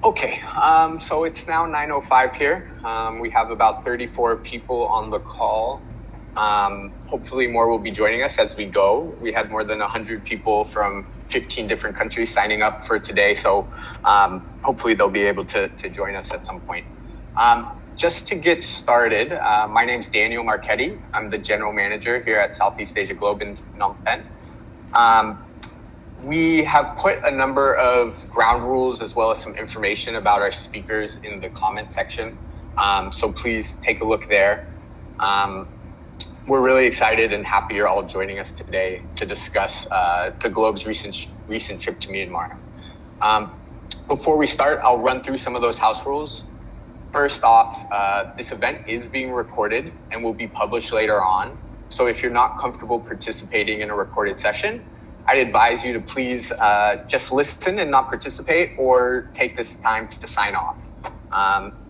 Okay, so it's now 9:05 here. We have about 34 people on the call. Hopefully more will be joining us as we go. We had more than 100 people from 15 different countries signing up for today, so hopefully they'll be able to join us at some point. Just to get started, my name's Daniel Marchetti. I'm the general manager here at Southeast Asia Globe in Phnom Penh. We have put a number of ground rules as well as some information about our speakers in the comment section. So please take a look there. We're really excited and happy you're all joining us today to discuss the Globe's recent trip to Myanmar. Before we start, I'll run through some of those house rules. First off, this event is being recorded and will be published later on. So if you're not comfortable participating in a recorded session, I'd advise you to please just listen and not participate, or take this time to sign off.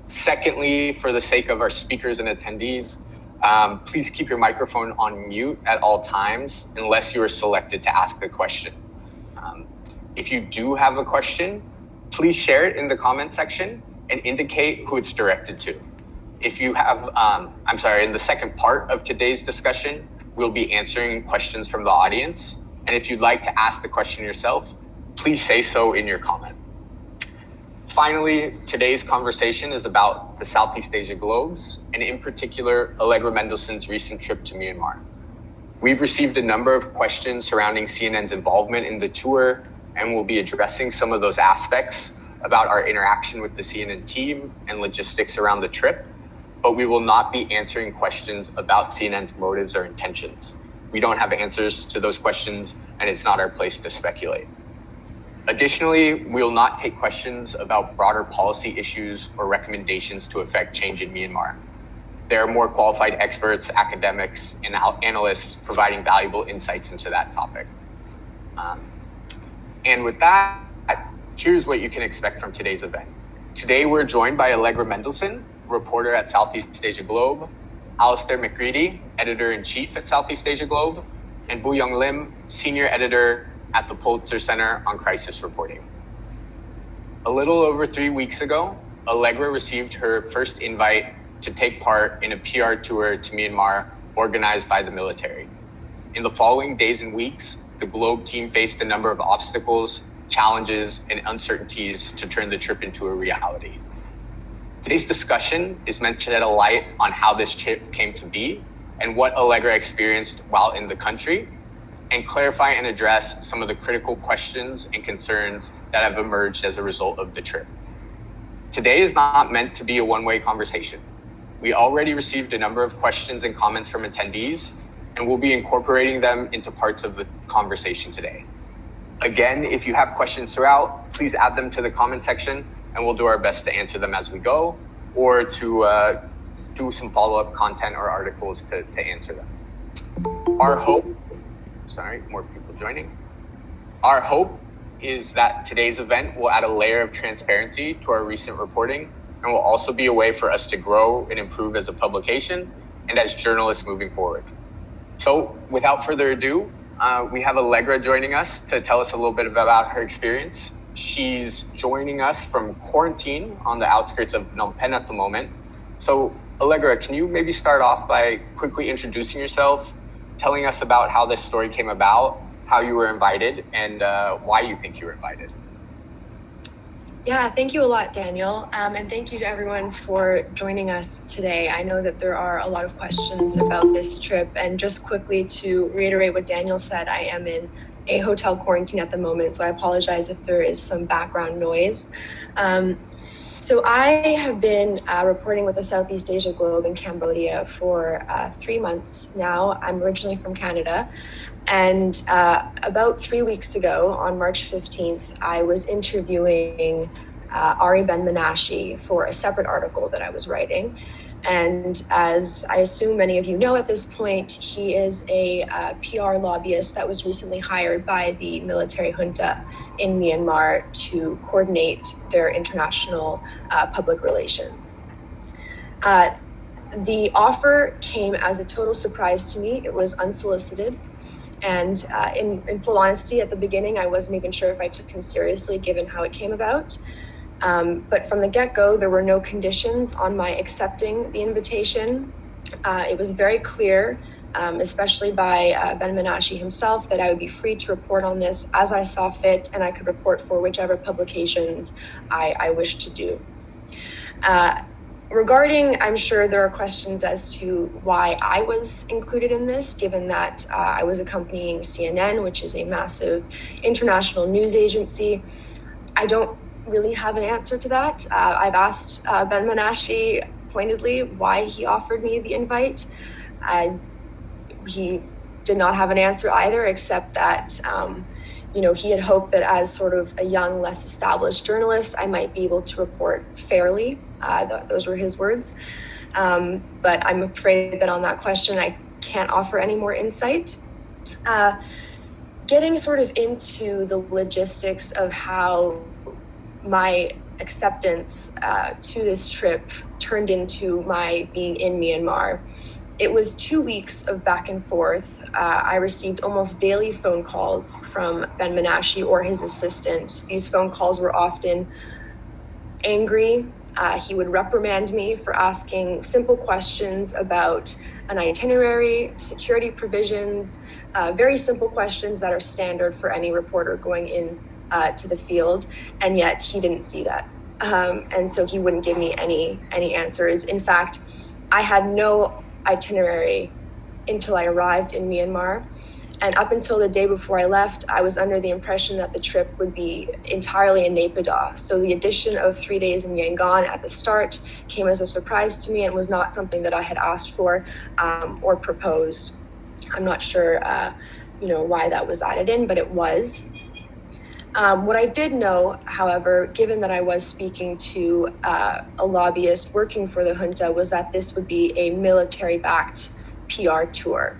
Secondly, for the sake of our speakers and attendees, please keep your microphone on mute at all times unless you are selected to ask a question. If you do have a question, please share it in the comment section and indicate who it's directed to. If you have, in the second part of today's discussion, we'll be answering questions from the audience. And if you'd like to ask the question yourself, please say so in your comment. Finally, today's conversation is about the Southeast Asia Globes, and in particular, Allegra Mendelssohn's recent trip to Myanmar. We've received a number of questions surrounding CNN's involvement in the tour, and we'll be addressing some of those aspects about our interaction with the CNN team and logistics around the trip, but we will not be answering questions about CNN's motives or intentions. We don't have answers to those questions, and it's not our place to speculate. Additionally, we will not take questions about broader policy issues or recommendations to affect change in Myanmar. There are more qualified experts, academics, and analysts providing valuable insights into that topic. And with that, here's what you can expect from today's event. Today, we're joined by Allegra Mendelssohn, reporter at Southeast Asia Globe, Alistair McCready, editor-in-chief at Southeast Asia Globe, and Bu Young Lim, senior editor at the Pulitzer Center on Crisis Reporting. A little over 3 weeks ago, Allegra received her first invite to take part in a PR tour to Myanmar organized by the military. In the following days and weeks, the Globe team faced a number of obstacles, challenges, and uncertainties to turn the trip into a reality. Today's discussion is meant to shed a light on how this trip came to be and what Allegra experienced while in the country, and clarify and address some of the critical questions and concerns that have emerged as a result of the trip. Today is not meant to be a one-way conversation. We already received a number of questions and comments from attendees, and we'll be incorporating them into parts of the conversation today. Again, if you have questions throughout, please add them to the comment section, and we'll do our best to answer them as we go, or to do some follow-up content or articles to answer them. More people joining. Our hope is that today's event will add a layer of transparency to our recent reporting, and will also be a way for us to grow and improve as a publication and as journalists moving forward. So without further ado, we have Allegra joining us to tell us a little bit about her experience. She's joining us from quarantine on the outskirts of Phnom Penh at the moment. So Allegra, can you maybe start off by quickly introducing yourself, telling us about how this story came about, how you were invited, and why you think you were invited? Yeah, thank you a lot, Daniel. And thank you to everyone for joining us today. I know that there are a lot of questions about this trip. And just quickly to reiterate what Daniel said, I am in a hotel quarantine at the moment, so I apologize if there is some background noise. So I have been reporting with the Southeast Asia Globe in Cambodia for 3 months now. I'm originally from Canada. And about 3 weeks ago, on March 15th, I was interviewing Ari Ben-Menashe for a separate article that I was writing. And as I assume many of you know at this point, he is a PR lobbyist that was recently hired by the military junta in Myanmar to coordinate their international public relations. The offer came as a total surprise to me. It was unsolicited. And in full honesty, at the beginning, I wasn't even sure if I took him seriously, given how it came about. But from the get-go, there were no conditions on my accepting the invitation. It was very clear, especially by Ben Menashe himself, that I would be free to report on this as I saw fit, and I could report for whichever publications I wished to do. Regarding, I'm sure there are questions as to why I was included in this, given that I was accompanying CNN, which is a massive international news agency. I don't really have an answer to that. I've asked Ben Menashe pointedly why he offered me the invite. He did not have an answer either, except that he had hoped that as sort of a young, less established journalist, I might be able to report fairly. Those were his words. But I'm afraid that on that question, I can't offer any more insight. Getting sort of into the logistics of how my acceptance to this trip turned into my being in Myanmar. It was 2 weeks of back and forth. I received almost daily phone calls from Ben Menashe or his assistant. These phone calls were often angry. He would reprimand me for asking simple questions about an itinerary, security provisions, very simple questions that are standard for any reporter going in to the field, and yet he didn't see that. And so he wouldn't give me any answers. In fact, I had no itinerary until I arrived in Myanmar. And up until the day before I left, I was under the impression that the trip would be entirely in Naypyidaw. So the addition of 3 days in Yangon at the start came as a surprise to me and was not something that I had asked for or proposed. I'm not sure, why that was added in, but it was. What I did know, however, given that I was speaking to a lobbyist working for the junta, was that this would be a military-backed PR tour.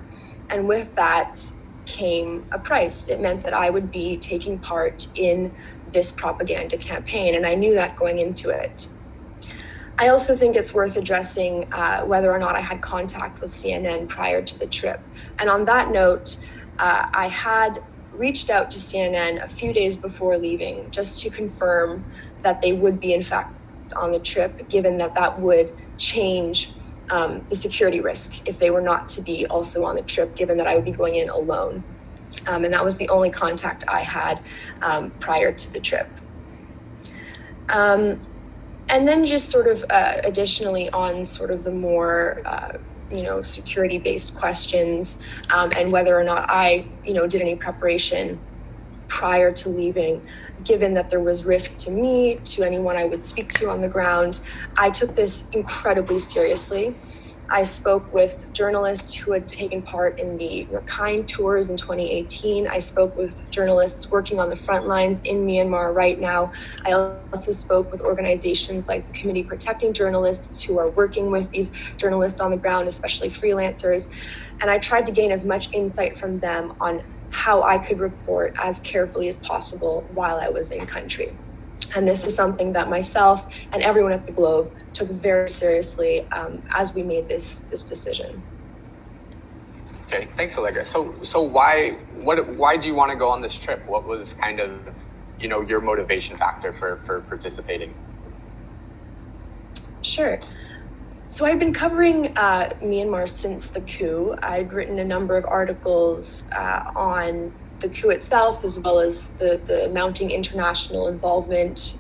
And with that came a price. It meant that I would be taking part in this propaganda campaign, and I knew that going into it. I also think it's worth addressing whether or not I had contact with CNN prior to the trip. And on that note, I had reached out to CNN a few days before leaving just to confirm that they would be in fact on the trip, given that that would change the security risk if they were not to be also on the trip, given that I would be going in alone. And that was the only contact I had prior to the trip. And then just sort of additionally on sort of the more security-based questions and whether or not I, did any preparation prior to leaving, given that there was risk to me, to anyone I would speak to on the ground. I took this incredibly seriously. I spoke with journalists who had taken part in the Rakhine tours in 2018. I spoke with journalists working on the front lines in Myanmar right now. I also spoke with organizations like the Committee Protecting Journalists who are working with these journalists on the ground, especially freelancers. And I tried to gain as much insight from them on how I could report as carefully as possible while I was in country. And this is something that myself and everyone at the Globe took very seriously as we made this decision. Okay, thanks, Allegra. So why do you want to go on this trip? What was kind of, your motivation factor for participating? Sure. So I'd been covering Myanmar since the coup. I'd written a number of articles on the coup itself, as well as the mounting international involvement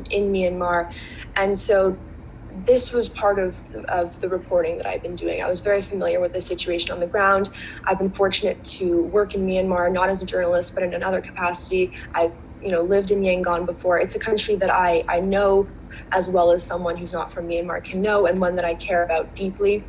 in Myanmar. And so this was part of the reporting that I've been doing. I was very familiar with the situation on the ground. I've been fortunate to work in Myanmar, not as a journalist, but in another capacity. I've lived in Yangon before. It's a country that I know as well as someone who's not from Myanmar can know, and one that I care about deeply.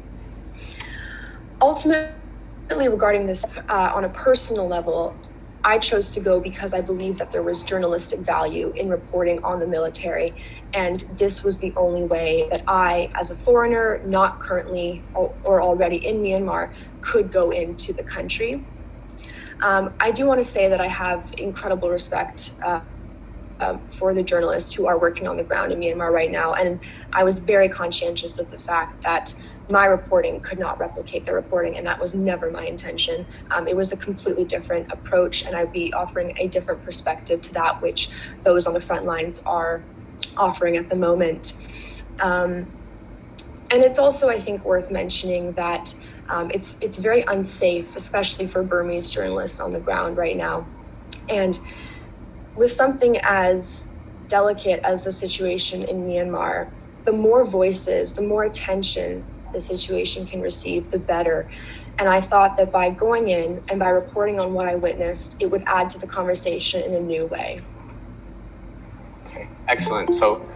Ultimately, regarding this on a personal level, I chose to go because I believed that there was journalistic value in reporting on the military, and this was the only way that I, as a foreigner, not currently or already in Myanmar, could go into the country. I do want to say that I have incredible respect for the journalists who are working on the ground in Myanmar right now, and I was very conscientious of the fact that my reporting could not replicate their reporting, and that was never my intention. It was a completely different approach, and I'd be offering a different perspective to that which those on the front lines are offering at the moment. And it's also, I think, worth mentioning that it's very unsafe, especially for Burmese journalists on the ground right now. And with something as delicate as the situation in Myanmar, the more voices, the more attention the situation can receive, the better. And I thought that by going in and by reporting on what I witnessed, it would add to the conversation in a new way. Okay, excellent. So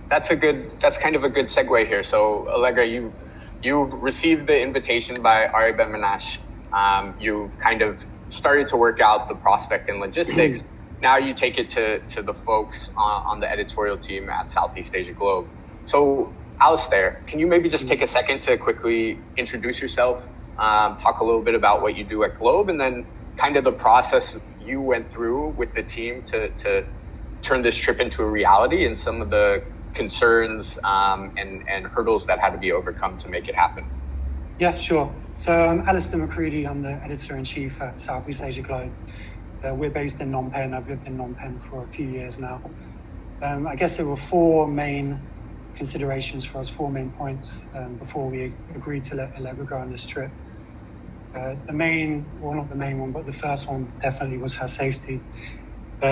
that's kind of a good segue here. So Allegra, you've received the invitation by Ari Ben-Menash. You've kind of started to work out the prospect and logistics. Now you take it to the folks on the editorial team at Southeast Asia Globe. So Alistair, can you maybe just take a second to quickly introduce yourself, talk a little bit about what you do at Globe, and then kind of the process you went through with the team to turn this trip into a reality and some of the concerns and hurdles that had to be overcome to make it happen? Yeah, sure. So I'm Alistair McCready. I'm the editor-in-chief at Southeast Asia Globe. We're based in Phnom Penh. I've lived in Phnom Penh for a few years now. I guess there were four main considerations for us, four main points before we agreed to let Allegra go on this trip. The main, well, not the main one, but the first one definitely was her safety.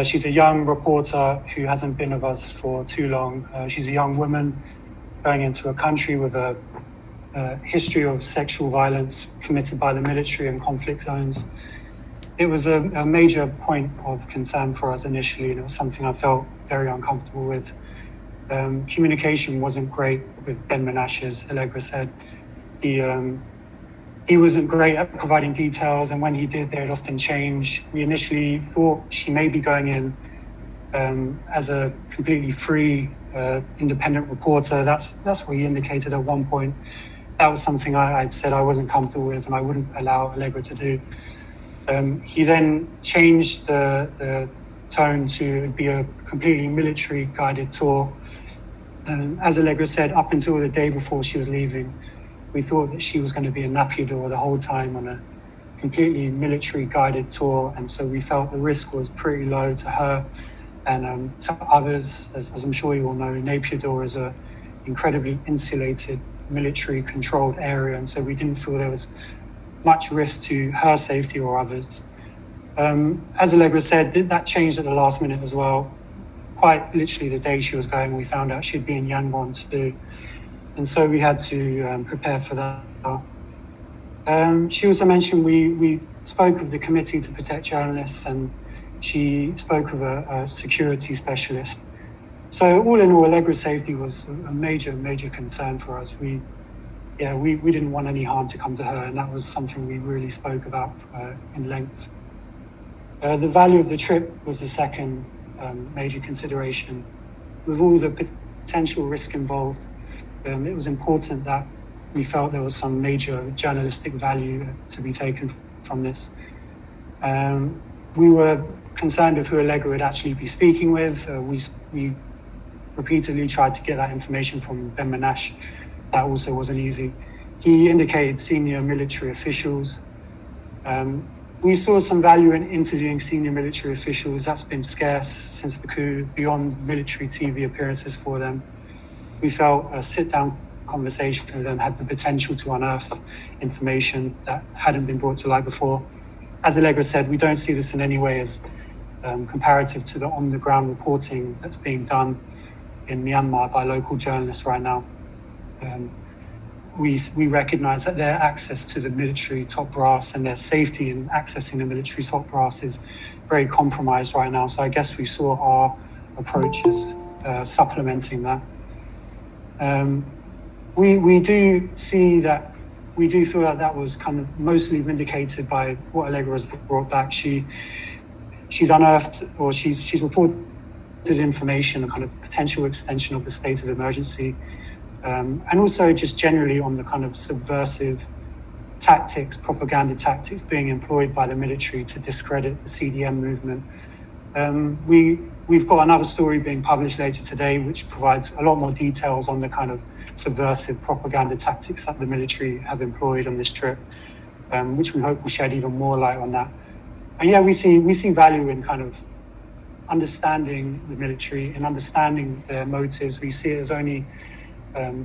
She's a young reporter who hasn't been with us for too long. She's a young woman going into a country with a history of sexual violence committed by the military in conflict zones. It was a major point of concern for us initially, and it was something I felt very uncomfortable with. Communication wasn't great with Ben-Menash, as Allegra said. He wasn't great at providing details, and when he did, they'd often change. We initially thought she may be going in as a completely free, independent reporter. That's what he indicated at one point. That was something I'd said I wasn't comfortable with and I wouldn't allow Allegra to do. He then changed the tone to be a completely military-guided tour. As Allegra said, up until the day before she was leaving, we thought that she was going to be in Naypyidaw the whole time on a completely military-guided tour, and so we felt the risk was pretty low to her and to others. As I'm sure you all know, Naypyidaw is an incredibly insulated, military-controlled area, and so we didn't feel there was much risk to her safety or others. As Allegra said, that changed at the last minute as well. Quite literally the day she was going, we found out she'd be in Yangon too. And so we had to prepare for that. She also mentioned we spoke with the Committee to Protect Journalists, and she spoke with a security specialist. So all in all, Allegra's safety was a major, major concern for us. We didn't want any harm to come to her, and that was something we really spoke about in length. The value of the trip was the second major consideration. With all the potential risk involved, it was important that we felt there was some major journalistic value to be taken from this. We were concerned of who Allegra would actually be speaking with. We repeatedly tried to get that information from Ben-Menash. That also wasn't easy. He indicated senior military officials. We saw some value in interviewing senior military officials. That's been scarce since the coup, beyond military TV appearances for them. We felt a sit-down conversation with them had the potential to unearth information that hadn't been brought to light before. As Allegra said, we don't see this in any way as comparative to the on-the-ground reporting that's being done in Myanmar by local journalists right now. We recognize that their access to the military top brass and their safety in accessing the military top brass is very compromised right now. So I guess we saw our approach as supplementing that. We do feel that was kind of mostly vindicated by what Allegra has brought back. She's unearthed, or she's reported information, a kind of potential extension of the state of emergency. And also just generally on the kind of subversive tactics, propaganda tactics being employed by the military to discredit the CDM movement. We've got another story being published later today, which provides a lot more details on the kind of subversive propaganda tactics that the military have employed on this trip, which we hope will shed even more light on that. And yeah, we see value in kind of understanding the military and understanding their motives. We see it as only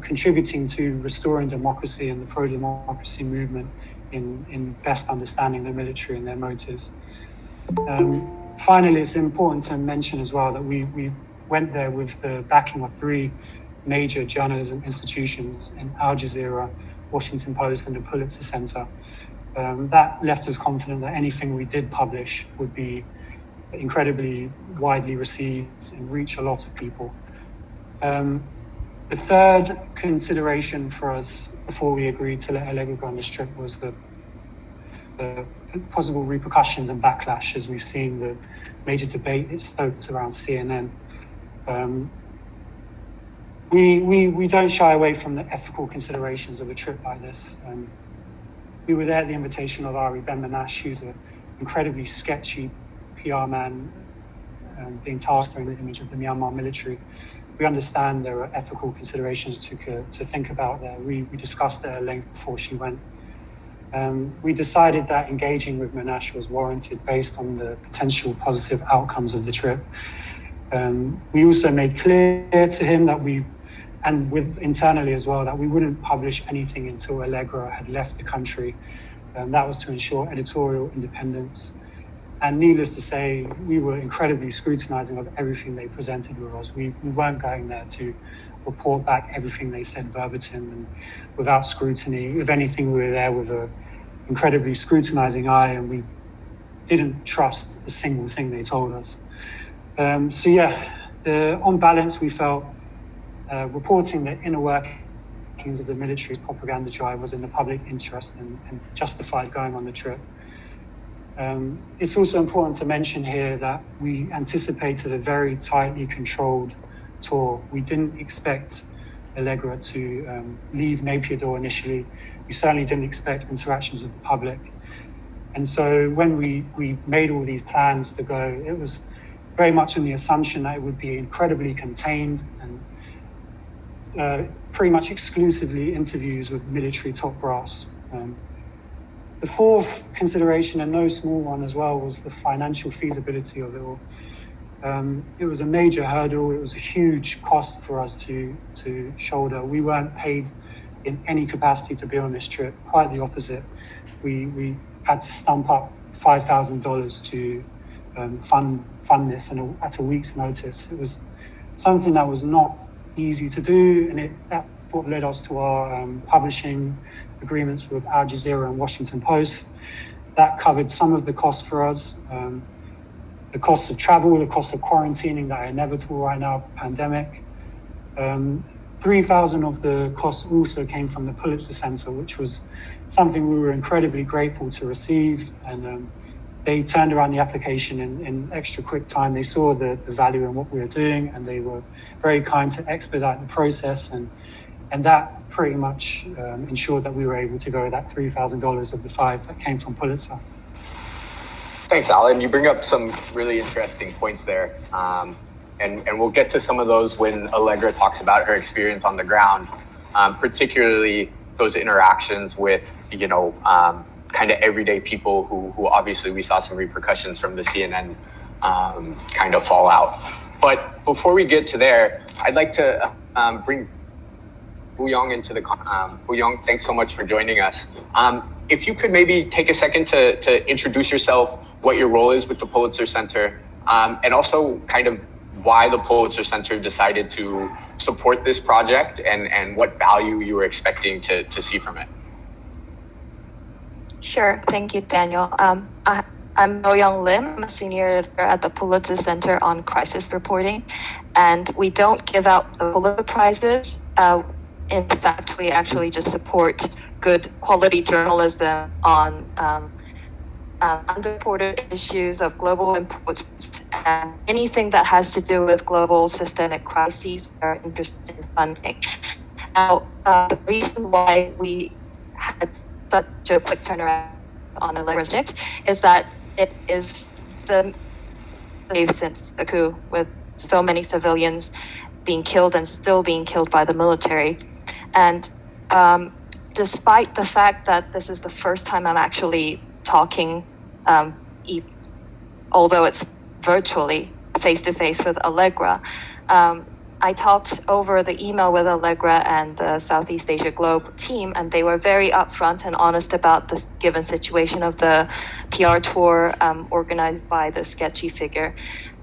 contributing to restoring democracy and the pro-democracy movement in best understanding the military and their motives. Finally, it's important to mention as well that we went there with the backing of 3 major journalism institutions in Al Jazeera, Washington Post, and the Pulitzer Center. That left us confident that anything we did publish would be incredibly widely received and reach a lot of people. The third consideration for us before we agreed to let Allegra go on this trip was the possible repercussions and backlash, as we've seen the major debate it stoked around CNN. We don't shy away from the ethical considerations of a trip like this. We were there at the invitation of Ari Ben-Menash, who's an incredibly sketchy PR man being tasked with the image of the Myanmar military. We understand there are ethical considerations to think about there. We discussed it at length before she went. We decided that engaging with Menash was warranted based on the potential positive outcomes of the trip. We also made clear to him that internally as well, that we wouldn't publish anything until Allegra had left the country. That was to ensure editorial independence. And needless to say, we were incredibly scrutinizing of everything they presented with us. We weren't going there to report back everything they said verbatim and without scrutiny. If anything, we were there with an incredibly scrutinizing eye, and we didn't trust a single thing they told us. On balance, we felt reporting the inner workings of the military propaganda drive was in the public interest and justified going on the trip. It's also important to mention here that we anticipated a very tightly controlled tour. We didn't expect Allegra to leave Naypyidaw initially. We certainly didn't expect interactions with the public. And so when we made all these plans to go, it was very much on the assumption that it would be incredibly contained and pretty much exclusively interviews with military top brass. The fourth consideration, and no small one as well, was the financial feasibility of it all. It was a major hurdle. It was a huge cost for us to shoulder. We weren't paid in any capacity to be on this trip. Quite the opposite. We had to stump up $5,000 to fund this, and at a week's notice. It was something that was not easy to do, and that what led us to our publishing agreements with Al Jazeera and Washington Post. That covered some of the costs for us, the costs of travel, the cost of quarantining that are inevitable right now, pandemic. 3,000 of the costs also came from the Pulitzer Center, which was something we were incredibly grateful to receive. And they turned around the application in extra quick time. They saw the value in what we were doing, and they were very kind to expedite the process. And that pretty much ensured that we were able to go that $3,000 of the 5 that came from Pulitzer. Thanks, Alan. You bring up some really interesting points there. And we'll get to some of those when Allegra talks about her experience on the ground, particularly those interactions with, kind of everyday people who obviously we saw some repercussions from the CNN kind of fallout. But before we get to there, I'd like to bring Buyong into the Buyong, thanks so much for joining us. If you could maybe take a second to introduce yourself, what your role is with the Pulitzer Center, and also kind of why the Pulitzer Center decided to support this project and what value you were expecting to see from it. Sure, thank you, Daniel. I'm Buyong Lim. I'm a senior editor at the Pulitzer Center on Crisis Reporting, and we don't give out the Pulitzer Prizes. In fact, we actually just support good quality journalism on underreported issues of global importance, and anything that has to do with global systemic crises we're interested in funding. Now, the reason why we had such a quick turnaround on the project is that it is the since the coup, with so many civilians being killed and still being killed by the military. And despite the fact that this is the first time I'm actually talking, although it's virtually, face-to-face with Allegra. I talked over the email with Allegra and the Southeast Asia Globe team, and they were very upfront and honest about the given situation of the PR tour organized by the sketchy figure.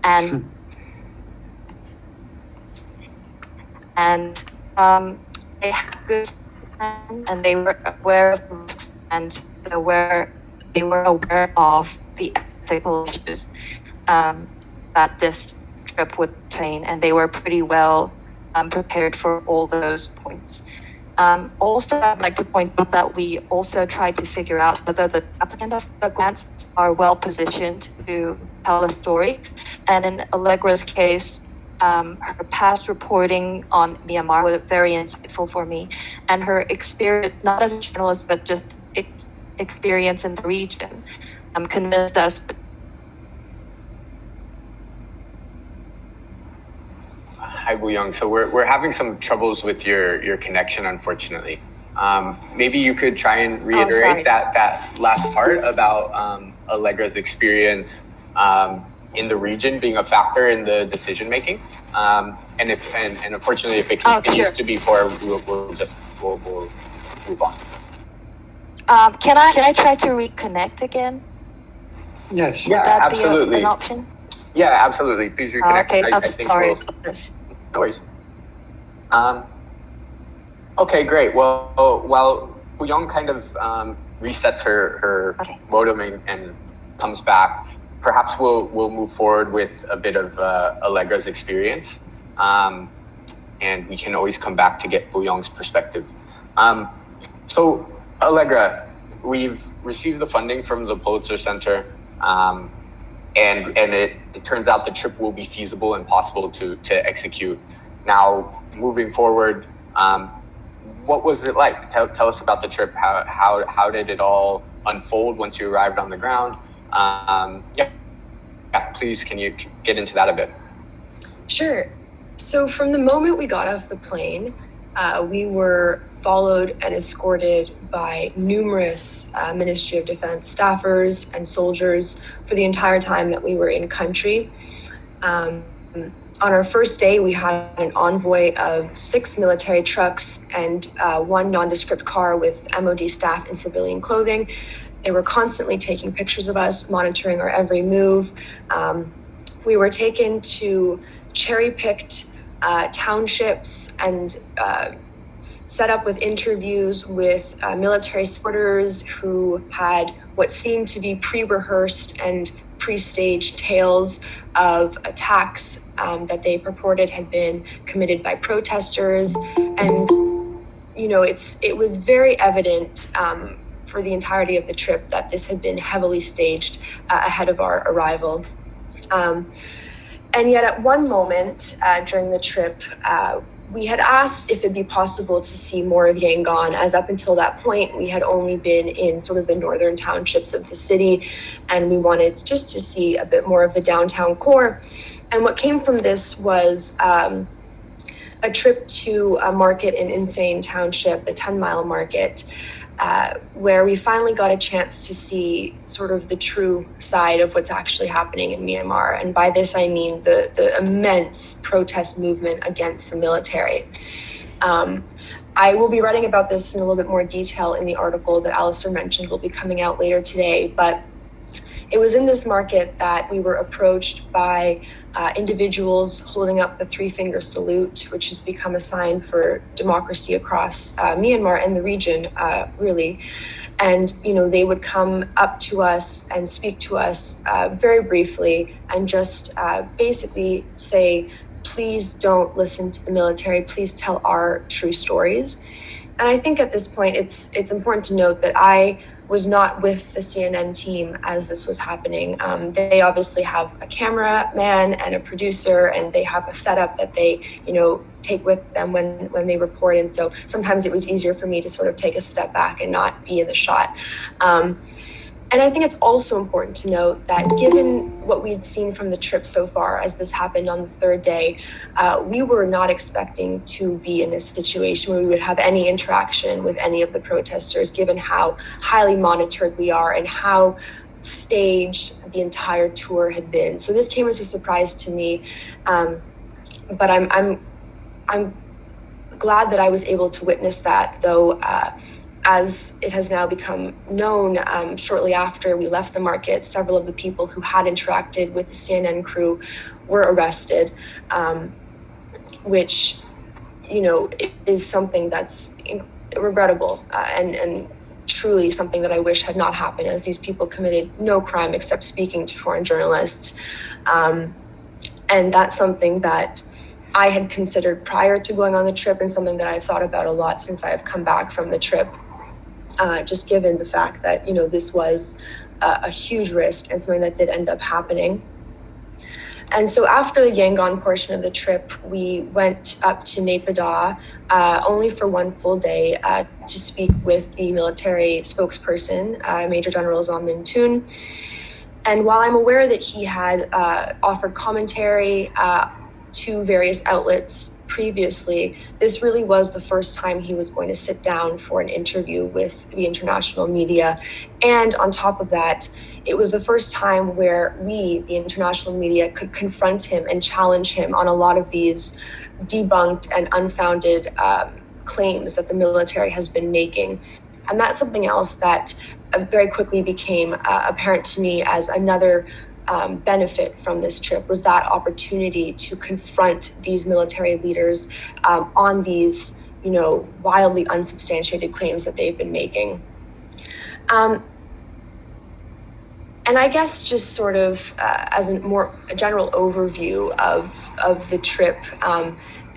And they had good plan, and they were aware of the risks, and they were aware of the ethical issues that this trip would train, and they were pretty well prepared for all those points. Also, I'd like to point out that we also tried to figure out whether the applicant of the grants are well positioned to tell a story. And in Allegra's case, her past reporting on Myanmar was very insightful for me, and her experience, not as a journalist, but just experience in the region, convinced us. Hi, Buyong. So we're having some troubles with your connection, unfortunately. Maybe you could try and reiterate that last part about Allegra's experience in the region being a factor in the decision making. And unfortunately, if it continues to be poor, we'll move on. Can I try to reconnect again? Yes. Yeah, Would that absolutely. be an option? Yeah, absolutely. Please reconnect. Okay, I I'm think sorry. No worries. Okay, great. Well, while Buyong kind of resets her modem and comes back, perhaps we'll move forward with a bit of Allegra's experience, and we can always come back to get Buyong's perspective. So, Allegra, we've received the funding from the Pulitzer Center, and it turns out the trip will be feasible and possible to execute. Now, moving forward, what was it like? Tell us about the trip. How did it all unfold once you arrived on the ground? Please, can you get into that a bit? Sure. So from the moment we got off the plane, we were followed and escorted by numerous Ministry of Defense staffers and soldiers for the entire time that we were in country. On our first day, we had an envoy of 6 military trucks and 1 nondescript car with MOD staff in civilian clothing. They were constantly taking pictures of us, monitoring our every move. We were taken to cherry-picked townships and set up with interviews with military supporters who had what seemed to be pre-rehearsed and pre-staged tales of attacks that they purported had been committed by protesters. And, you know, it was very evident for the entirety of the trip that this had been heavily staged ahead of our arrival. And yet at one moment during the trip, we had asked if it'd be possible to see more of Yangon, as up until that point, we had only been in sort of the northern townships of the city, and we wanted just to see a bit more of the downtown core. And what came from this was a trip to a market in Insane Township, the 10-mile market, where we finally got a chance to see sort of the true side of what's actually happening in Myanmar. And by this, I mean the immense protest movement against the military. I will be writing about this in a little bit more detail in the article that Alistair mentioned will be coming out later today. But it was in this market that we were approached by individuals holding up the 3-finger salute, which has become a sign for democracy across Myanmar and the region, really. And, you know, they would come up to us and speak to us very briefly and just basically say, please don't listen to the military, please tell our true stories. And I think at this point, it's important to note that I was not with the CNN team as this was happening. They obviously have a cameraman and a producer, and they have a setup that they, you know, take with them when they report. And so sometimes it was easier for me to sort of take a step back and not be in the shot. And I think it's also important to note that given what we'd seen from the trip so far, as this happened on the 3rd day, we were not expecting to be in a situation where we would have any interaction with any of the protesters, given how highly monitored we are and how staged the entire tour had been. So this came as a surprise to me, but I'm glad that I was able to witness that, though. As it has now become known, shortly after we left the market, several of the people who had interacted with the CNN crew were arrested, which, is something that's regrettable and truly something that I wish had not happened, as these people committed no crime except speaking to foreign journalists. And that's something that I had considered prior to going on the trip, and something that I've thought about a lot since I have come back from the trip. Just given the fact that, this was a huge risk and something that did end up happening. And so after the Yangon portion of the trip, we went up to Naypyidaw only for one full day to speak with the military spokesperson, Major General Zam Min Toon. And while I'm aware that he had offered commentary to various outlets previously, this really was the first time he was going to sit down for an interview with the international media. And on top of that, it was the first time where we, the international media, could confront him and challenge him on a lot of these debunked and unfounded claims that the military has been making. And that's something else that very quickly became apparent to me as another benefit from this trip, was that opportunity to confront these military leaders on these, wildly unsubstantiated claims that they've been making. And I guess just sort of as a general overview of the trip,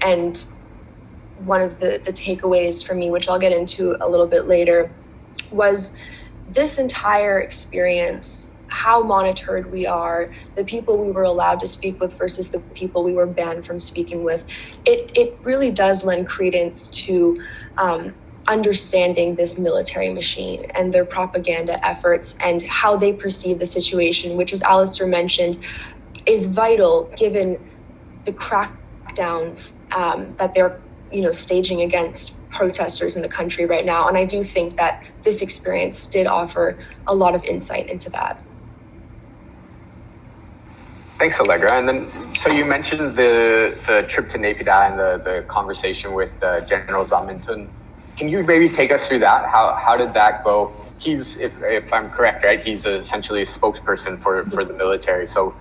and one of the takeaways for me, which I'll get into a little bit later, was this entire experience, how monitored we are, the people we were allowed to speak with versus the people we were banned from speaking with. It really does lend credence to understanding this military machine and their propaganda efforts and how they perceive the situation, which, as Alistair mentioned, is vital given the crackdowns that they're staging against protesters in the country right now. And I do think that this experience did offer a lot of insight into that. Thanks, Allegra. And then, so you mentioned the trip to Naypyidaw and the conversation with General Zam Min Toon. Can you maybe take us through that? How did that go? He's, if I'm correct, right, he's essentially a spokesperson for the military. So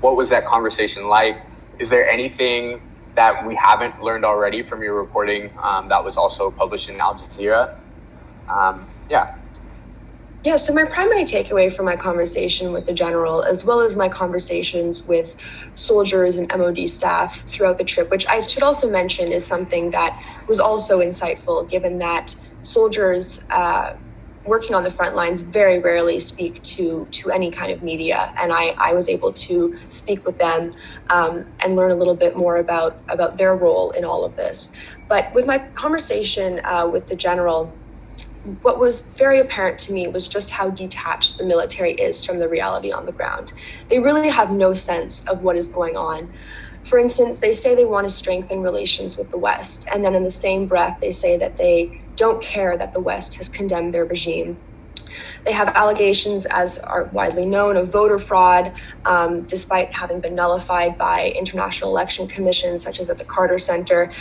what was that conversation like? Is there anything that we haven't learned already from your reporting that was also published in Al Jazeera? Yeah, so my primary takeaway from my conversation with the general, as well as my conversations with soldiers and MOD staff throughout the trip, which I should also mention is something that was also insightful, given that soldiers working on the front lines very rarely speak to any kind of media. And I was able to speak with them and learn a little bit more about their role in all of this. But with my conversation with the general, what was very apparent to me was just how detached the military is from the reality on the ground. They really have no sense of what is going on. For instance, they say they want to strengthen relations with the West, and then in the same breath, they say that they don't care that the West has condemned their regime. They have allegations, as are widely known, of voter fraud, despite having been nullified by international election commissions, such as at the Carter Center.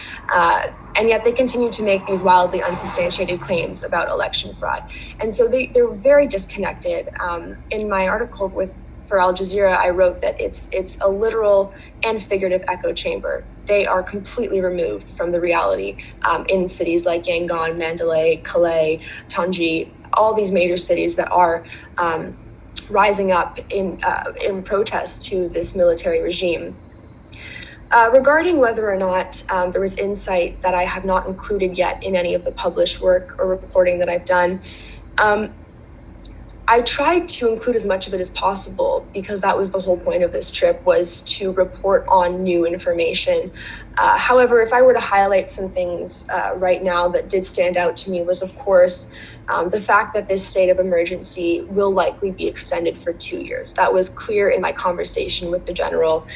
And yet they continue to make these wildly unsubstantiated claims about election fraud. And so they're very disconnected. In my article for Al Jazeera, I wrote that it's a literal and figurative echo chamber. They are completely removed from the reality in cities like Yangon, Mandalay, Calais, Tangi, all these major cities that are rising up in protest to this military regime. Regarding whether or not there was insight that I have not included yet in any of the published work or reporting that I've done, I tried to include as much of it as possible because that was the whole point of this trip, was to report on new information. However, if I were to highlight some things right now that did stand out to me was, of course, the fact that this state of emergency will likely be extended for 2 years. That was clear in my conversation with the general.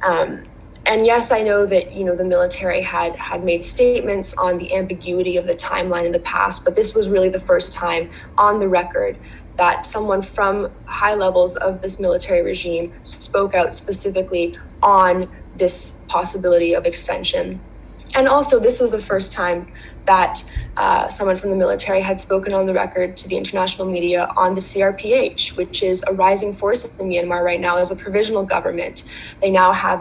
And yes, I know that the military had made statements on the ambiguity of the timeline in the past, but this was really the first time on the record that someone from high levels of this military regime spoke out specifically on this possibility of extension. And also, this was the first time that someone from the military had spoken on the record to the international media on the CRPH, which is a rising force in Myanmar right now as a provisional government. They now have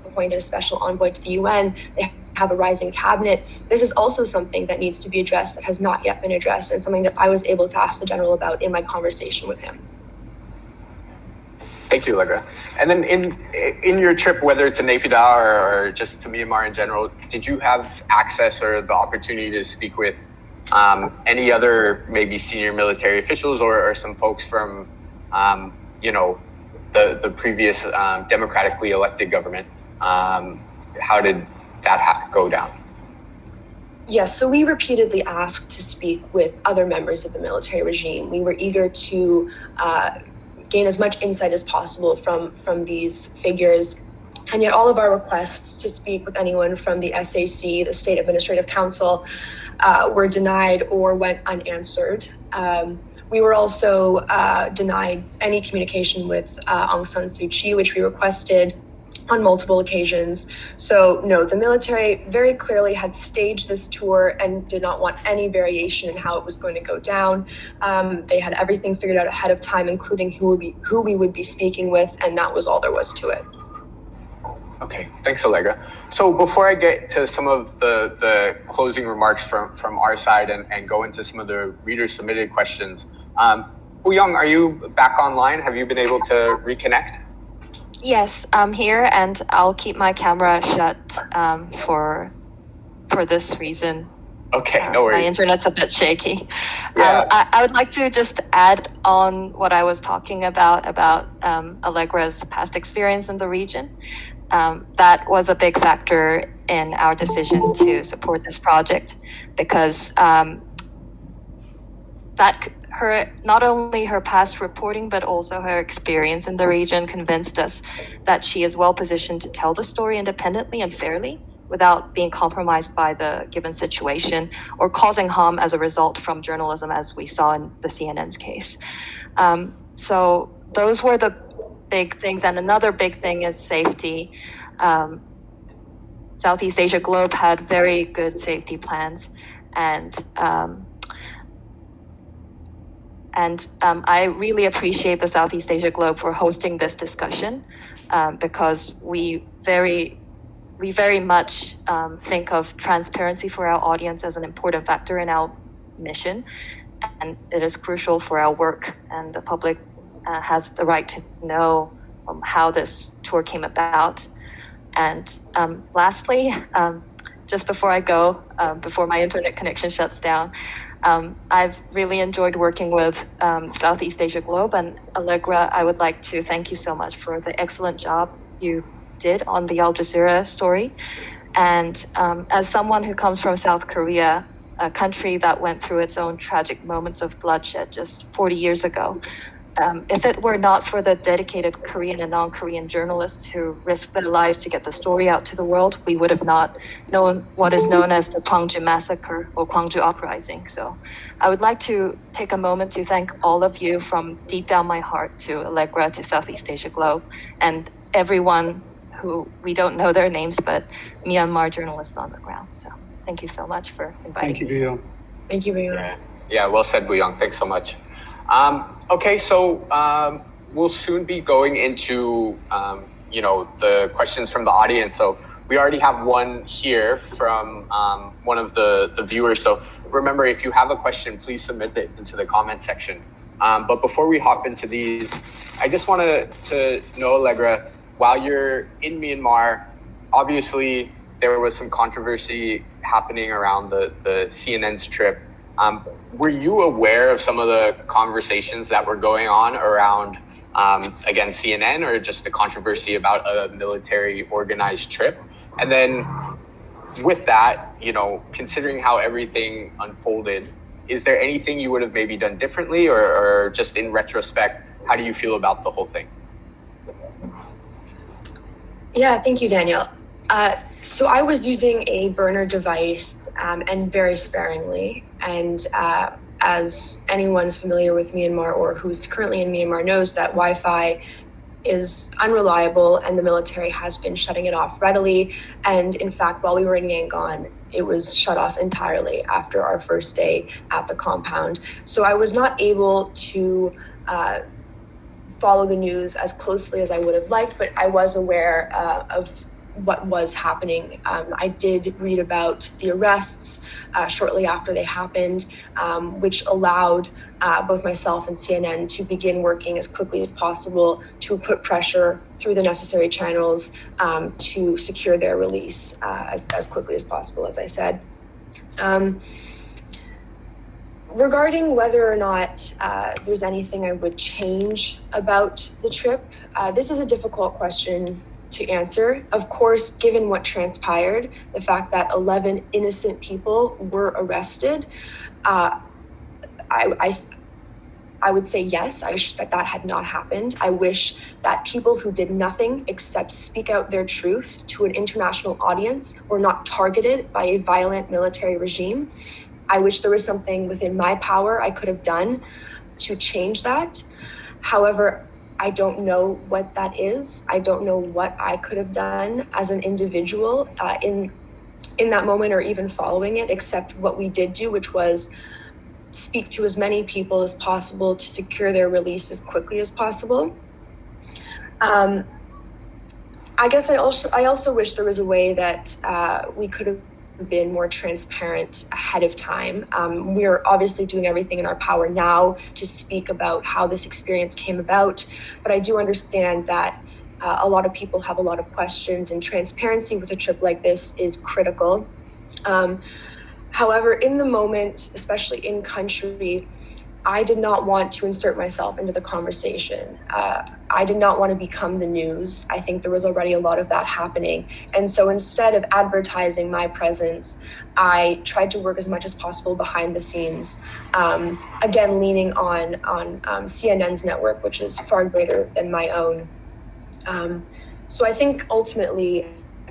appointed a special envoy to the UN. They have a rising cabinet. This is also something that needs to be addressed that has not yet been addressed, and something that I was able to ask the general about in my conversation with him. Thank you, Allegra. And then in your trip, whether to Naypyidaw or just to Myanmar in general, did you have access or the opportunity to speak with any other maybe senior military officials or some folks from, the previous democratically elected government? How did that go down? Yes, so we repeatedly asked to speak with other members of the military regime. We were eager to gain as much insight as possible from these figures. And yet all of our requests to speak with anyone from the SAC, the State Administrative Council, were denied or went unanswered. We were also denied any communication with Aung San Suu Kyi, which we requested on multiple occasions. So no, the military very clearly had staged this tour and did not want any variation in how it was going to go down. They had everything figured out ahead of time, including who we would be speaking with, and that was all there was to it. Okay, thanks, Allegra. So before I get to some of the closing remarks from our side and go into some of the reader-submitted questions, Young, are you back online? Have you been able to reconnect? Yes, I'm here, and I'll keep my camera shut for this reason. Okay, no worries. My internet's a bit shaky. Yeah. I would like to just add on what I was talking about Allegra's past experience in the region. That was a big factor in our decision to support this project, because not only her past reporting, but also her experience in the region convinced us that she is well positioned to tell the story independently and fairly without being compromised by the given situation or causing harm as a result from journalism, as we saw in the CNN's case. So those were the big things. And another big thing is safety. Southeast Asia Globe had very good safety plans, and I really appreciate the Southeast Asia Globe for hosting this discussion, because we very much think of transparency for our audience as an important factor in our mission, and it is crucial for our work, and the public has the right to know how this tour came about. And lastly, just before I go, before my internet connection shuts down, I've really enjoyed working with Southeast Asia Globe, and Allegra, I would like to thank you so much for the excellent job you did on the Al Jazeera story. And as someone who comes from South Korea, a country that went through its own tragic moments of bloodshed just 40 years ago, if it were not for the dedicated Korean and non-Korean journalists who risked their lives to get the story out to the world, we would have not known what is known as the Gwangju Massacre or Gwangju Uprising. So I would like to take a moment to thank all of you from deep down my heart, to Allegra, to Southeast Asia Globe, and everyone who we don't know their names, but Myanmar journalists on the ground. So thank you so much for inviting me. Thank you, Buyong. Thank you, Buyong. Yeah, well said, Buyong. Thanks so much. Okay, so we'll soon be going into, the questions from the audience. So we already have one here from one of the viewers. So remember, if you have a question, please submit it into the comment section. But before we hop into these, I just wanted to know, Allegra, while you're in Myanmar, obviously there was some controversy happening around the CNN's trip. Were you aware of some of the conversations that were going on around, again, CNN, or just the controversy about a military organized trip? And then with that, considering how everything unfolded, is there anything you would have maybe done differently, or just in retrospect, how do you feel about the whole thing? Yeah, thank you, Daniel. So I was using a burner device, and very sparingly. And as anyone familiar with Myanmar or who's currently in Myanmar knows, that Wi-Fi is unreliable and the military has been shutting it off readily. And in fact, while we were in Yangon, it was shut off entirely after our first day at the compound. So I was not able to follow the news as closely as I would have liked, but I was aware of what was happening. I did read about the arrests shortly after they happened, which allowed both myself and CNN to begin working as quickly as possible to put pressure through the necessary channels to secure their release as quickly as possible, as I said. Regarding whether or not there's anything I would change about the trip, this is a difficult question to answer. Of course, given what transpired, the fact that 11 innocent people were arrested, I would say yes, I wish that had not happened. I wish that people who did nothing except speak out their truth to an international audience were not targeted by a violent military regime. I wish there was something within my power I could have done to change that. However, I don't know what that is. I don't know what I could have done as an individual in that moment or even following it, except what we did do, which was speak to as many people as possible to secure their release as quickly as possible. I guess I also wish there was a way that we could have been more transparent ahead of time. We are obviously doing everything in our power now to speak about how this experience came about, but I do understand that a lot of people have a lot of questions, and transparency with a trip like this is critical. However, in the moment, especially in country, I did not want to insert myself into the conversation. I did not want to become the news. I think there was already a lot of that happening. And so instead of advertising my presence, I tried to work as much as possible behind the scenes, again, leaning on CNN's network, which is far greater than my own. So I think ultimately,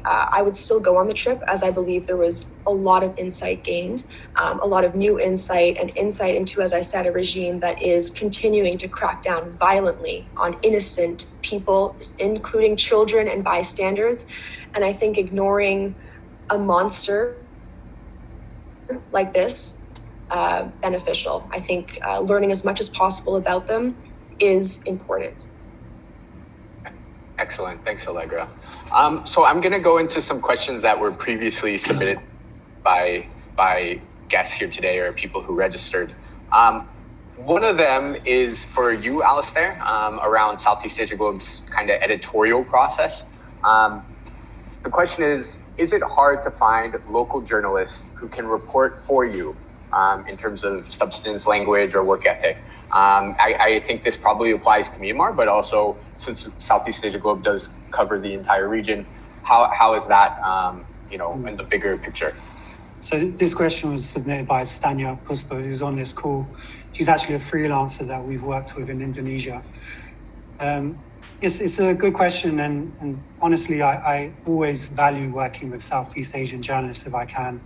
I would still go on the trip, as I believe there was a lot of insight gained, a lot of new insight and insight into, as I said, a regime that is continuing to crack down violently on innocent people, including children and bystanders. And I think ignoring a monster like this beneficial. I think learning as much as possible about them is important. Excellent. Thanks, Allegra. So I'm going to go into some questions that were previously submitted by guests here today or people who registered. One of them is for you, Alistair, around Southeast Asia Globe's kind of editorial process. The question is it hard to find local journalists who can report for you in terms of substance, language, or work ethic? I think this probably applies to Myanmar, but also since Southeast Asia Globe does cover the entire region, how is that, in the bigger picture? So this question was submitted by Stanya Puspa, who's on this call. She's actually a freelancer that we've worked with in Indonesia. It's a good question, and honestly, I always value working with Southeast Asian journalists if I can.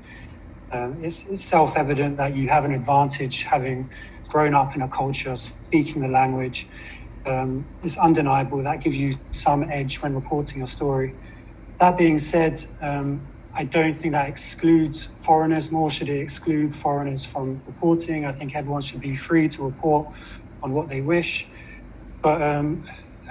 It's self-evident that you have an advantage having grown up in a culture, speaking the language. It's undeniable. That gives you some edge when reporting a story. That being said, I don't think that excludes foreigners, nor should it exclude foreigners from reporting. I think everyone should be free to report on what they wish. But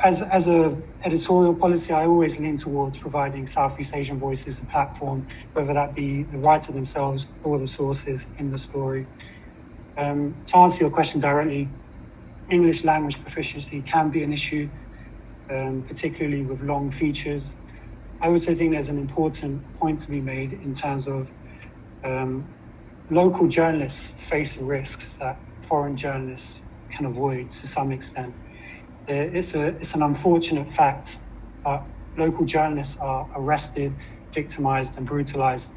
as a editorial policy, I always lean towards providing Southeast Asian voices a platform, whether that be the writer themselves or the sources in the story. To answer your question directly, English language proficiency can be an issue, particularly with long features. I also think there's an important point to be made in terms of local journalists face risks that foreign journalists can avoid to some extent. It's an unfortunate fact, but local journalists are arrested, victimized, and brutalized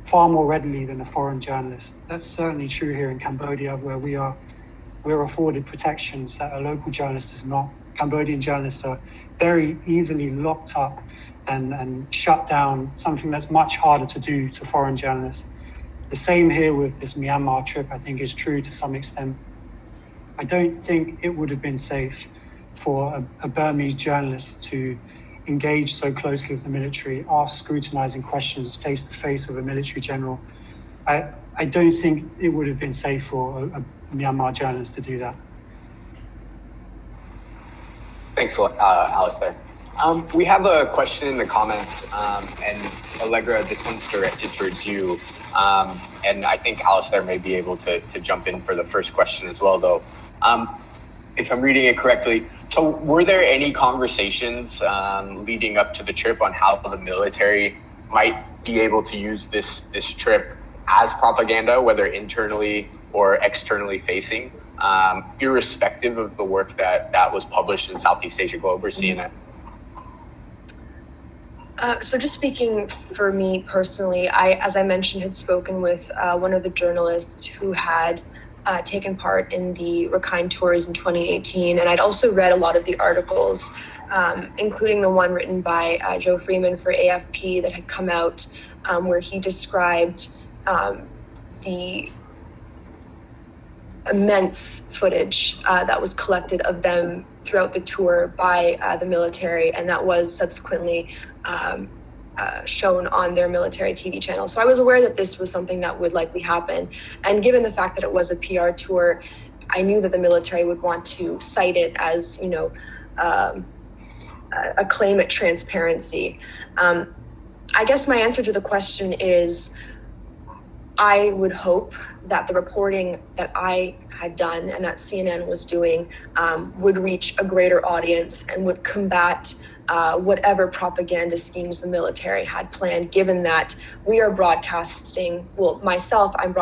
far more readily than a foreign journalist. That's certainly true here in Cambodia, where we're afforded protections that a local journalist is not. Cambodian journalists are very easily locked up and shut down, something that's much harder to do to foreign journalists. The same here with this Myanmar trip, I think, is true to some extent. I don't think it would have been safe for a Burmese journalist to engage so closely with the military, ask scrutinizing questions face to face with a military general. I don't think it would have been safe for a Myanmar journalist to do that. Thanks a lot, Alistair. We have a question in the comments, and Allegra, this one's directed towards you. And I think Alistair may be able to jump in for the first question as well, though. If I'm reading it correctly, so were there any conversations leading up to the trip on how the military might be able to use this trip as propaganda, whether internally or externally facing, irrespective of the work that was published in Southeast Asia Globe or CNN? So just speaking for me personally, as I mentioned, had spoken with one of the journalists who had taken part in the Rakhine tours in 2018. And I'd also read a lot of the articles, including the one written by Joe Freeman for AFP that had come out, where he described the immense footage that was collected of them throughout the tour by the military, and that was subsequently shown on their military TV channel. So I was aware that this was something that would likely happen. And given the fact that it was a PR tour, I knew that the military would want to cite it as, a claim at transparency. I guess my answer to the question is, I would hope that the reporting that I had done and that CNN was doing would reach a greater audience and would combat whatever propaganda schemes the military had planned, given that we are broadcasting, well, myself, I'm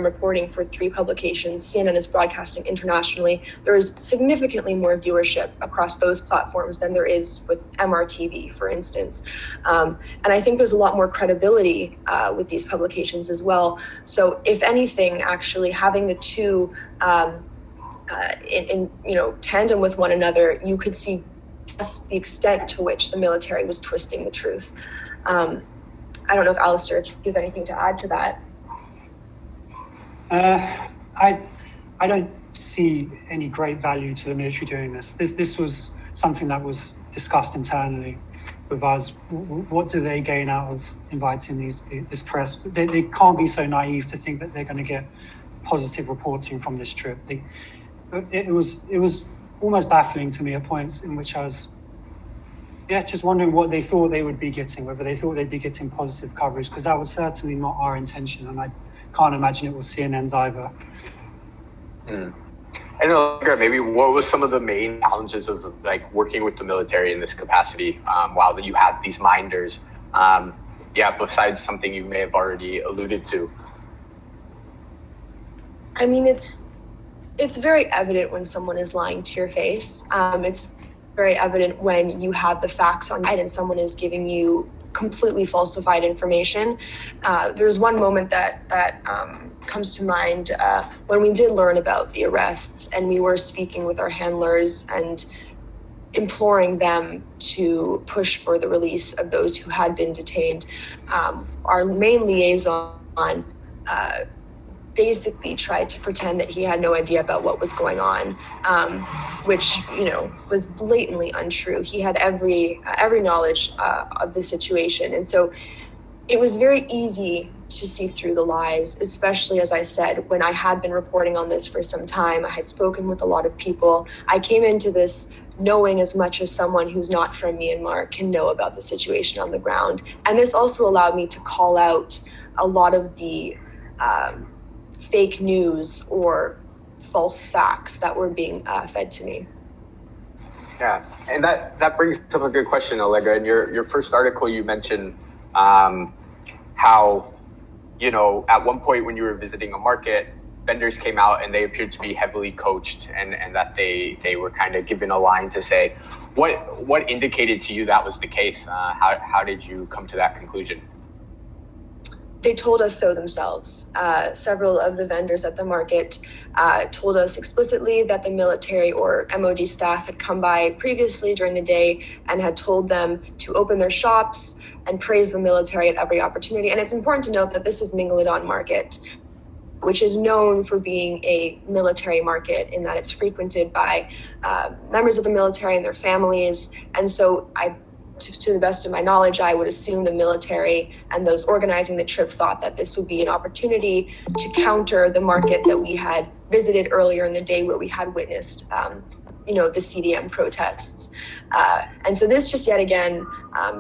reporting for 3 publications. CNN is broadcasting internationally. There is significantly more viewership across those platforms than there is with MRTV, for instance. And I think there's a lot more credibility with these publications as well. So if anything, actually having the two in tandem with one another, you could see the extent to which the military was twisting the truth. I don't know if Alistair, if you have anything to add to that. I don't see any great value to the military doing this. This was something that was discussed internally with us. What do they gain out of inviting this press? They can't be so naive to think that they're going to get positive reporting from this trip. It was almost baffling to me at points in which I was just wondering what they thought they would be getting, whether they thought they'd be getting positive coverage, because that was certainly not our intention, and I can't imagine it was CNN's either. I don't know, maybe what was some of the main challenges of working with the military in this capacity while you had these minders? Besides something you may have already alluded to. I mean, it's very evident when someone is lying to your face. It's very evident when you have the facts on side and someone is giving you completely falsified information. There's one moment that comes to mind when we did learn about the arrests, and we were speaking with our handlers and imploring them to push for the release of those who had been detained. Our main liaison basically tried to pretend that he had no idea about what was going on, which was blatantly untrue. He had every knowledge of the situation, and so it was very easy to see through the lies, especially, as I said, when I had been reporting on this for some time. I had spoken with a lot of people. I came into this knowing as much as someone who's not from Myanmar can know about the situation on the ground, and this also allowed me to call out a lot of the fake news or false facts that were being fed to me. Yeah, and that brings up a good question, Allegra. In your first article, you mentioned how, at one point when you were visiting a market, vendors came out and they appeared to be heavily coached, and that they were kind of given a line to say. What indicated to you that was the case? How did you come to that conclusion? they told us so themselves. Several of the vendors at the market told us explicitly that the military or MOD staff had come by previously during the day and had told them to open their shops and praise the military at every opportunity. And it's important to note that this is Mingladon Market, which is known for being a military market in that it's frequented by members of the military and their families. And so to the best of my knowledge, I would assume the military and those organizing the trip thought that this would be an opportunity to counter the market that we had visited earlier in the day, where we had witnessed the CDM protests. And so this just yet again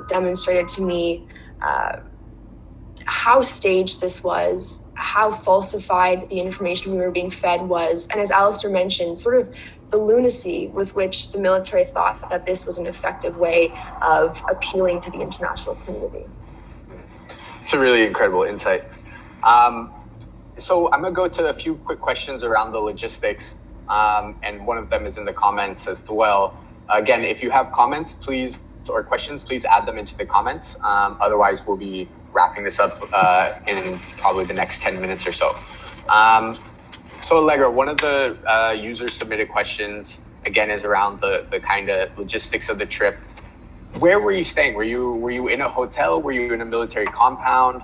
demonstrated to me how staged this was, how falsified the information we were being fed was, and as Alistair mentioned, sort of the lunacy with which the military thought that this was an effective way of appealing to the international community. It's a really incredible insight. So I'm going to go to a few quick questions around the logistics, and one of them is in the comments as well. Again, if you have comments, or questions, please add them into the comments. Otherwise, we'll be wrapping this up in probably the next 10 minutes or so. So Allegra, one of the user submitted questions, again, is around the kind of logistics of the trip. Where were you staying? Were you in a hotel? Were you in a military compound?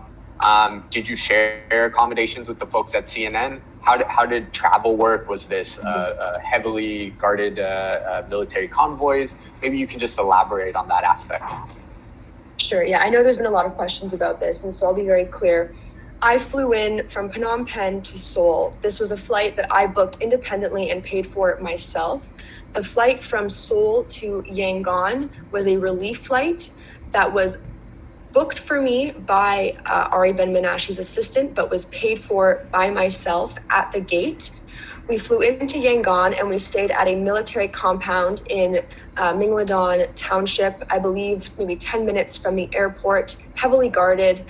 Did you share accommodations with the folks at CNN? How did travel work? Was this heavily guarded military convoys? Maybe you can just elaborate on that aspect. Sure, yeah, I know there's been a lot of questions about this, and so I'll be very clear. I flew in from Phnom Penh to Seoul. This was a flight that I booked independently and paid for myself. The flight from Seoul to Yangon was a relief flight that was booked for me by Ari Ben Menashe's assistant, but was paid for by myself at the gate. We flew into Yangon and we stayed at a military compound in Mingladon Township, I believe maybe 10 minutes from the airport, heavily guarded.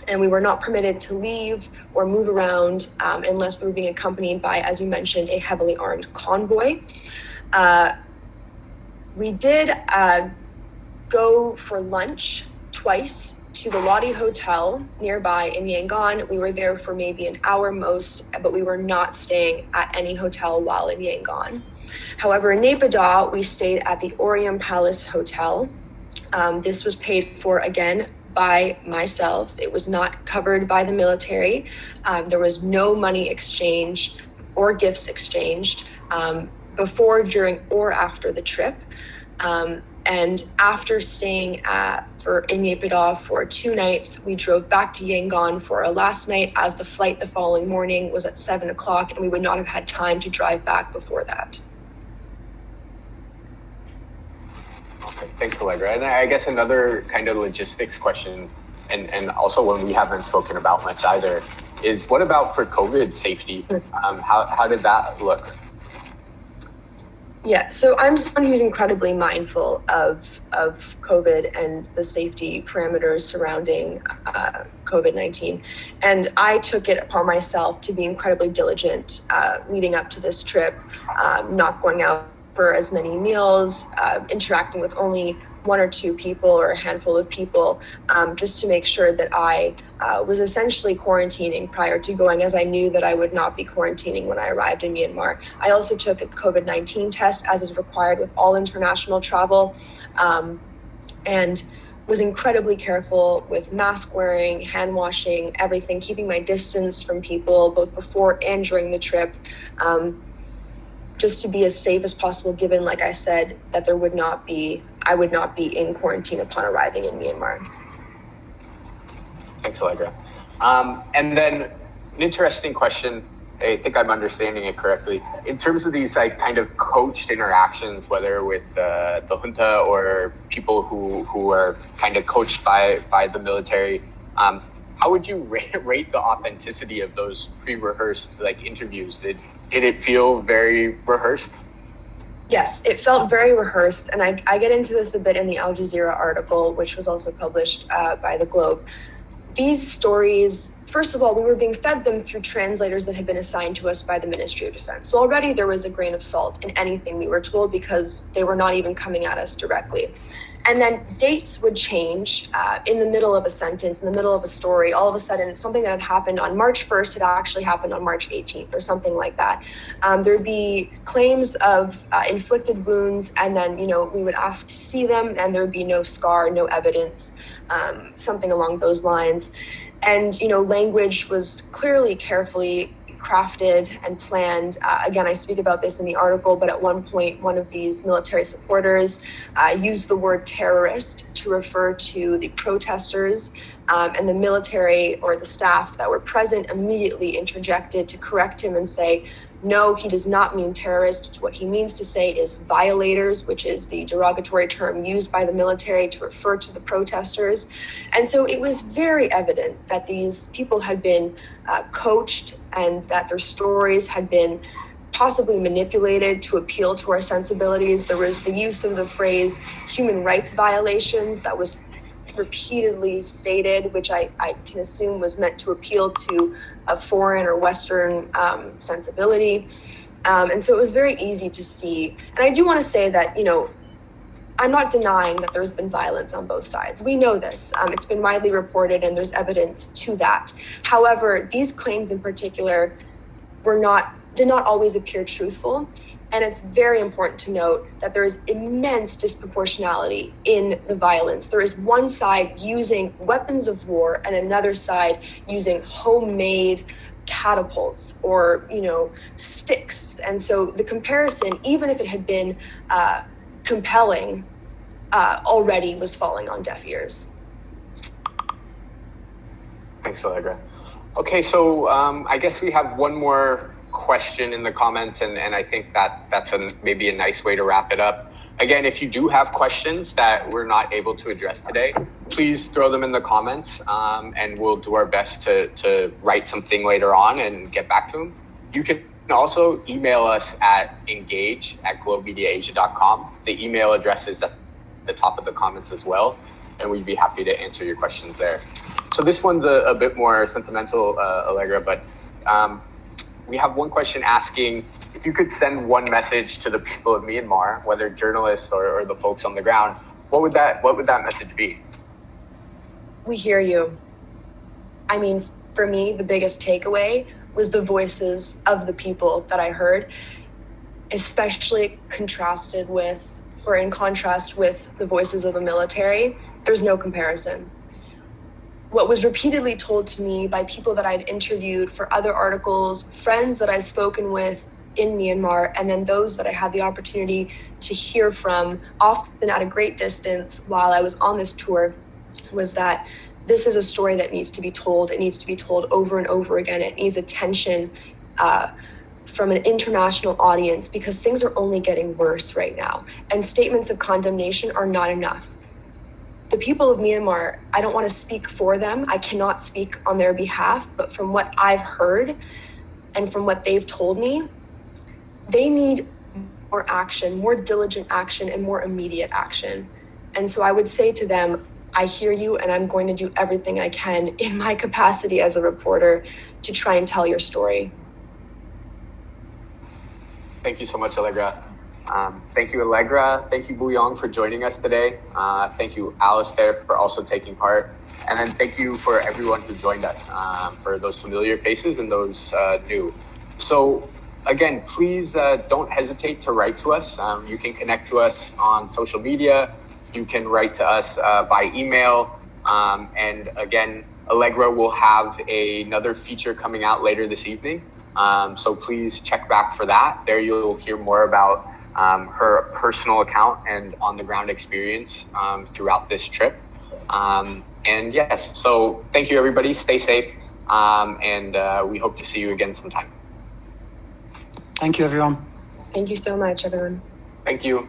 And we were not permitted to leave or move around unless we were being accompanied by, as you mentioned, a heavily armed convoy. We did go for lunch twice to the Lodi Hotel nearby in Yangon. We were there for maybe an hour most, but we were not staying at any hotel while in Yangon. However, in Naypyidaw, we stayed at the Orium Palace Hotel. This was paid for, again, by myself. It was not covered by the military. There was no money exchange or gifts exchanged before, during, or after the trip. And after staying in Naypyidaw for 2 nights, we drove back to Yangon for our last night, as the flight the following morning was at 7 o'clock, and we would not have had time to drive back before that. Okay, thanks, Allegra. And I guess another kind of logistics question, and also one we haven't spoken about much either, is what about for COVID safety? How did that look? Yeah, so I'm someone who's incredibly mindful of COVID and the safety parameters surrounding COVID-19. And I took it upon myself to be incredibly diligent leading up to this trip, not going out for as many meals, interacting with only 1 or 2 people or a handful of people, just to make sure that I was essentially quarantining prior to going, as I knew that I would not be quarantining when I arrived in Myanmar. I also took a COVID-19 test, as is required with all international travel, and was incredibly careful with mask wearing, hand washing, everything, keeping my distance from people both before and during the trip, just to be as safe as possible, given, like I said, that I would not be in quarantine upon arriving in Myanmar. Thanks, Allegra. And then an interesting question, I think I'm understanding it correctly. In terms of these kind of coached interactions, whether with the junta or people who are kind of coached by the military, how would you rate the authenticity of those pre-rehearsed interviews? Did it feel very rehearsed? Yes, it felt very rehearsed, and I get into this a bit in the Al Jazeera article, which was also published by the Globe. These stories, first of all, we were being fed them through translators that had been assigned to us by the Ministry of Defense. So already there was a grain of salt in anything we were told, because they were not even coming at us directly. And then dates would change in the middle of a sentence, in the middle of a story. All of a sudden, something that had happened on March 1st had actually happened on March 18th or something like that. There'd be claims of inflicted wounds, and then, we would ask to see them, and there'd be no scar, no evidence, something along those lines. And, language was clearly carefully crafted and planned. Again, I speak about this in the article, but at one point, one of these military supporters used the word terrorist to refer to the protesters, and the military or the staff that were present immediately interjected to correct him and say, no, he does not mean terrorist. What he means to say is violators, which is the derogatory term used by the military to refer to the protesters. And so it was very evident that these people had been coached and that their stories had been possibly manipulated to appeal to our sensibilities. There was the use of the phrase human rights violations that was repeatedly stated, which I can assume was meant to appeal to a foreign or Western sensibility. And so it was very easy to see. And I do want to say that, I'm not denying that there's been violence on both sides. We know this. It's been widely reported, and there's evidence to that. However, these claims in particular did not always appear truthful. And it's very important to note that there is immense disproportionality in the violence. There is one side using weapons of war and another side using homemade catapults or, sticks. And so the comparison, even if it had been compelling, already was falling on deaf ears. Thanks, Allegra. Okay, so I guess we have one more question in the comments, and I think that's maybe a nice way to wrap it up. Again, if you do have questions that we're not able to address today, please throw them in the comments, and we'll do our best to write something later on and get back to them. You can also email us at engage@globemediaasia.com. The email address is at the top of the comments as well, and we'd be happy to answer your questions there. So this one's a bit more sentimental, Allegra, but we have one question asking if you could send one message to the people of Myanmar, whether journalists or the folks on the ground, what would that message be? We hear you. I mean, for me, the biggest takeaway was the voices of the people that I heard, especially in contrast with the voices of the military. There's no comparison. What was repeatedly told to me by people that I'd interviewed for other articles, friends that I've spoken with in Myanmar, and then those that I had the opportunity to hear from, often at a great distance while I was on this tour, was that this is a story that needs to be told. It needs to be told over and over again. It needs attention from an international audience because things are only getting worse right now. And statements of condemnation are not enough. The people of Myanmar, I don't want to speak for them. I cannot speak on their behalf, but from what I've heard and from what they've told me, they need more action, more diligent action, and more immediate action. And so I would say to them, I hear you, and I'm going to do everything I can in my capacity as a reporter to try and tell your story. Thank you so much, Allegra. Thank you, Allegra. Thank you, Buyong, for joining us today. Thank you, Alistair, for also taking part. And then thank you for everyone who joined us, for those familiar faces and those new. So again, please don't hesitate to write to us. You can connect to us on social media. You can write to us by email. And again, Allegra will have another feature coming out later this evening. So please check back for that. There you'll hear more about her personal account and on-the-ground experience throughout this trip. And yes, so thank you, everybody. Stay safe, and we hope to see you again sometime. Thank you, everyone. Thank you so much, everyone. Thank you.